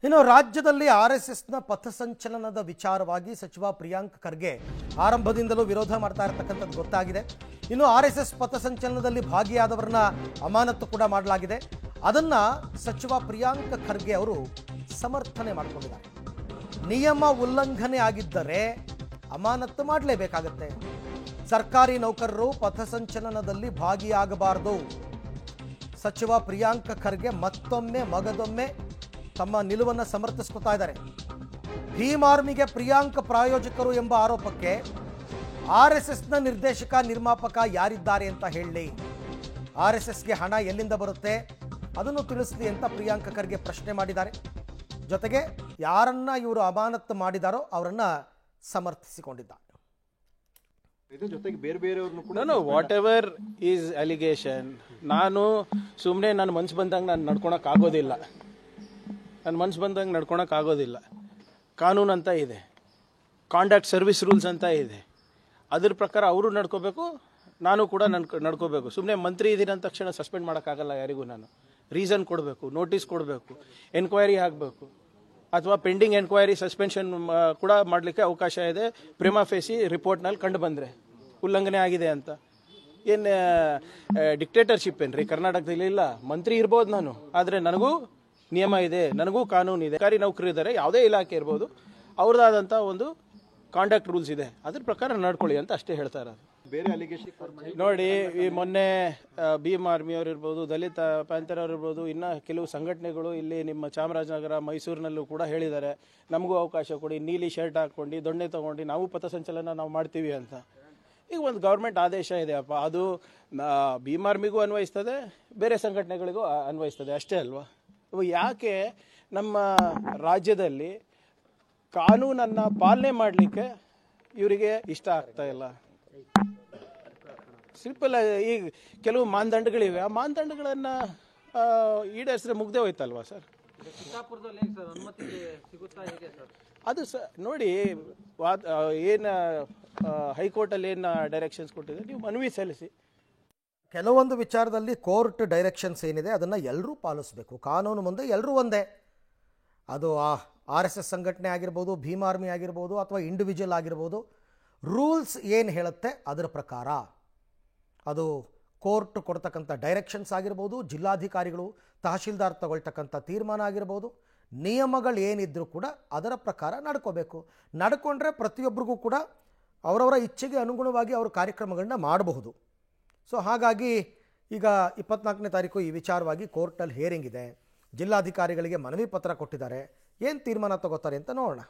ಇನ್ನು ರಾಜ್ಯದಲ್ಲಿ ಆರ್ಎಸ್ಎಸ್ನ ಪಥಸಂಚಲನದ ವಿಚಾರವಾಗಿ ಸಚಿವ ಪ್ರಿಯಾಂಕ್ ಖರ್ಗೆ ಆರಂಭದಿಂದಲೂ ವಿರೋಧ ಮಾಡ್ತಾ ಇರತಕ್ಕಂಥದ್ದು ಗೊತ್ತಾಗಿದೆ. ಇನ್ನು ಆರ್ಎಸ್ಎಸ್ ಪಥಸಂಚಲನದಲ್ಲಿ ಭಾಗಿಯಾದವರನ್ನ ಅಮಾನತು ಕೂಡ ಮಾಡಲಾಗಿದೆ. ಅದನ್ನ ಸಚಿವ ಪ್ರಿಯಾಂಕ್ ಖರ್ಗೆ ಅವರು ಸಮರ್ಥನೆ ಮಾಡಿಕೊಂಡಿದ್ದಾರೆ. ನಿಯಮ ಉಲ್ಲಂಘನೆ ಆಗಿದ್ದರೆ ಅಮಾನತು ಮಾಡಲೇಬೇಕಾಗುತ್ತೆ. ಸರ್ಕಾರಿ ನೌಕರರು ಪಥಸಂಚಲನದಲ್ಲಿ ಭಾಗಿಯಾಗಬಾರದು. ಸಚಿವ ಪ್ರಿಯಾಂಕ್ ಖರ್ಗೆ ಮತ್ತೊಮ್ಮೆ ಮಗದೊಮ್ಮೆ ತಮ್ಮ ನಿಲುವನ್ನು ಸಮರ್ಥಿಸ್ಕೊತಾ ಇದ್ದಾರೆ. ಭೀಮ್ ಆರ್ಮಿಗೆ ಪ್ರಿಯಾಂಕ್ ಪ್ರಾಯೋಜಕರು ಎಂಬ ಆರೋಪಕ್ಕೆ ಆರ್ಎಸ್ಎಸ್ನ ನಿರ್ದೇಶಕ ನಿರ್ಮಾಪಕ ಯಾರಿದ್ದಾರೆ ಅಂತ ಹೇಳಿ, ಆರ್ಎಸ್ಎಸ್ಗೆ ಹಣ ಎಲ್ಲಿಂದ ಬರುತ್ತೆ ಅದನ್ನು ತಿಳಿಸಲಿ ಅಂತ ಪ್ರಿಯಾಂಕ್ ಖರ್ಗೆ ಪ್ರಶ್ನೆ ಮಾಡಿದ್ದಾರೆ. ಜೊತೆಗೆ ಯಾರನ್ನ ಇವರು ಅಮಾನತು ಮಾಡಿದಾರೋ ಅವರನ್ನ ಸಮರ್ಥಿಸಿಕೊಂಡಿದ್ದಾರೆ. ಜೊತೆಗೆ ಬೇರೆ ಬೇರೆಯವ್ರನ್ನು ಕೂಡ ವಾಟ್ ಎವರ್ ಈಸ್ ಅಲಿಗೇಷನ್, ನಾನು ಸುಮ್ಮನೆ ನನ್ನ ಮನ್ಸು ಬಂದಂಗೆ ನಾನು ನಡ್ಕೊಳಕ್ಕಾಗೋದಿಲ್ಲ. ನನ್ನ ಮನ್ಸು ಬಂದಂಗೆ ನಡ್ಕೊಳಕ್ಕಾಗೋದಿಲ್ಲ. ಕಾನೂನು ಅಂತ ಇದೆ, ಕಾಂಡಕ್ಟ್ ಸರ್ವಿಸ್ ರೂಲ್ಸ್ ಅಂತ ಇದೆ. ಅದ್ರ ಪ್ರಕಾರ ಅವರು ನಡ್ಕೋಬೇಕು, ನಾನು ಕೂಡ ನಡ್ಕೋಬೇಕು. ಸುಮ್ಮನೆ ಮಂತ್ರಿ ಇದ್ದೀನಿ ಅಂದ ತಕ್ಷಣ ಸಸ್ಪೆಂಡ್ ಮಾಡೋಕ್ಕಾಗಲ್ಲ. ಯಾರಿಗೂ ನಾನು ರೀಸನ್ ಕೊಡಬೇಕು, ನೋಟಿಸ್ ಕೊಡಬೇಕು, ಎನ್ಕ್ವೈರಿ ಆಗಬೇಕು, ಅಥವಾ ಪೆಂಡಿಂಗ್ ಎನ್ಕ್ವೈರಿ ಸಸ್ಪೆನ್ಷನ್ ಕೂಡ ಮಾಡಲಿಕ್ಕೆ ಅವಕಾಶ ಇದೆ. ಪ್ರಿಮಾ ಫೇಸಿ ರಿಪೋರ್ಟ್ನಲ್ಲಿ ಕಂಡು ಬಂದರೆ ಉಲ್ಲಂಘನೆ ಆಗಿದೆ ಅಂತ. ಏನು ಡಿಕ್ಟೇಟರ್ಶಿಪ್ ಏನ್ರಿ ಕರ್ನಾಟಕದಲ್ಲಿ? ಇಲ್ಲ, ಮಂತ್ರಿ ಇರ್ಬೋದು ನಾನು, ಆದರೆ ನನಗೂ ನಿಯಮ ಇದೆ, ನನಗೂ ಕಾನೂನು ಇದೆ. ಸರ್ಕಾರಿ ನೌಕರಿ ಇದ್ದಾರೆ, ಯಾವುದೇ ಇಲಾಖೆ ಇರ್ಬೋದು, ಅವ್ರದ್ದಾದಂಥ ಒಂದು ಕಾಂಡಕ್ಟ್ ರೂಲ್ಸ್ ಇದೆ, ಅದ್ರ ಪ್ರಕಾರ ನಡ್ಕೊಳ್ಳಿ ಅಂತ ಅಷ್ಟೇ ಹೇಳ್ತಾ ಇರೋದು. ಬೇರೆ ಅಲಿಗೇಷನ್ ನೋಡಿ, ಈ ಮೊನ್ನೆ ಭೀಮ್ ಆರ್ಮಿ ಅವ್ರು ಇರ್ಬೋದು, ದಲಿತ ಪ್ಯಾಂಥರ್ ಅವ್ರು ಇರ್ಬೋದು, ಇನ್ನು ಕೆಲವು ಸಂಘಟನೆಗಳು ಇಲ್ಲಿ ನಿಮ್ಮ ಚಾಮರಾಜನಗರ ಮೈಸೂರಿನಲ್ಲೂ ಕೂಡ ಹೇಳಿದ್ದಾರೆ, ನಮಗೂ ಅವಕಾಶ ಕೊಡಿ, ನೀಲಿ ಶರ್ಟ್ ಹಾಕ್ಕೊಂಡು ದೊಣ್ಣೆ ತೊಗೊಂಡು ನಾವು ಪಥಸಂಚಲನ ನಾವು ಮಾಡ್ತೀವಿ ಅಂತ. ಈಗ ಒಂದು ಗೌರ್ಮೆಂಟ್ ಆದೇಶ ಇದೆ ಅಪ್ಪ, ಅದು ಭೀಮ್ ಆರ್ಮಿಗೂ ಅನ್ವಯಿಸ್ತದೆ, ಬೇರೆ ಸಂಘಟನೆಗಳಿಗೂ ಅನ್ವಯಿಸ್ತದೆ, ಅಷ್ಟೇ ಅಲ್ವಾ? ಯಾಕೆ ನಮ್ಮ ರಾಜ್ಯದಲ್ಲಿ ಕಾನೂನನ್ನು ಪಾಲನೆ ಮಾಡಲಿಕ್ಕೆ ಇವರಿಗೆ ಇಷ್ಟ ಆಗ್ತಾ ಇಲ್ಲ? ಸಿಂಪಲ್. ಈಗ ಕೆಲವು ಮಾನದಂಡಗಳಿವೆ, ಆ ಮಾನದಂಡಗಳನ್ನು ಈಡೇರಿಸಿದ್ರೆ ಮುಗ್ದೇ ಹೋಯ್ತಲ್ವಾ ಸರ್? ಅದು ನೋಡಿ, ಏನು ಹೈಕೋರ್ಟಲ್ಲಿ ಏನು ಡೈರೆಕ್ಷನ್ಸ್ ಕೊಟ್ಟಿದೆ, ನೀವು ಮನವಿ ಸಲ್ಲಿಸಿ. ಕೆಲವೊಂದು ವಿಚಾರದಲ್ಲಿ ಕೋರ್ಟ್ ಡೈರೆಕ್ಷನ್ಸ್ ಏನಿದೆ ಅದನ್ನು ಎಲ್ಲರೂ ಪಾಲಿಸಬೇಕು. ಕಾನೂನು ಮುಂದೆ ಎಲ್ಲರೂ ಒಂದೇ. ಅದು RSS ಸಂಘಟನೆ ಆಗಿರ್ಬೋದು, ಭೀಮ್ ಆರ್ಮಿ ಆಗಿರ್ಬೋದು, ಅಥವಾ ಇಂಡಿವಿಜುವಲ್ ಆಗಿರ್ಬೋದು, ರೂಲ್ಸ್ ಏನು ಹೇಳುತ್ತೆ ಅದರ ಪ್ರಕಾರ ಅದು ಕೋರ್ಟ್ ಕೊಡ್ತಕ್ಕಂಥ ಡೈರೆಕ್ಷನ್ಸ್ ಆಗಿರ್ಬೋದು, ಜಿಲ್ಲಾಧಿಕಾರಿಗಳು ತಹಶೀಲ್ದಾರ್ ತಗೊಳ್ತಕ್ಕಂಥ ತೀರ್ಮಾನ ಆಗಿರ್ಬೋದು, ನಿಯಮಗಳು ಏನಿದ್ರೂ ಕೂಡ ಅದರ ಪ್ರಕಾರ ನಡ್ಕೋಬೇಕು. ನಡ್ಕೊಂಡ್ರೆ ಪ್ರತಿಯೊಬ್ಬರಿಗೂ ಕೂಡ ಅವರವರ ಇಚ್ಛೆಗೆ ಅನುಗುಣವಾಗಿ ಅವರು ಕಾರ್ಯಕ್ರಮಗಳನ್ನ ಮಾಡಬಹುದು. ಸೊ ಹಾಗಾಗಿ ಈಗ 24ನೇ ತಾರೀಕು ಈ ವಿಚಾರವಾಗಿ ಕೋರ್ಟಲ್ಲಿ ಹಿಯರಿಂಗ್ ಇದೆ. ಜಿಲ್ಲಾಧಿಕಾರಿಗಳಿಗೆ ಮನವಿ ಪತ್ರ ಕೊಟ್ಟಿದ್ದಾರೆ. ಏನು ತೀರ್ಮಾನ ತಗೋತಾರೆ ಅಂತ ನೋಡೋಣ.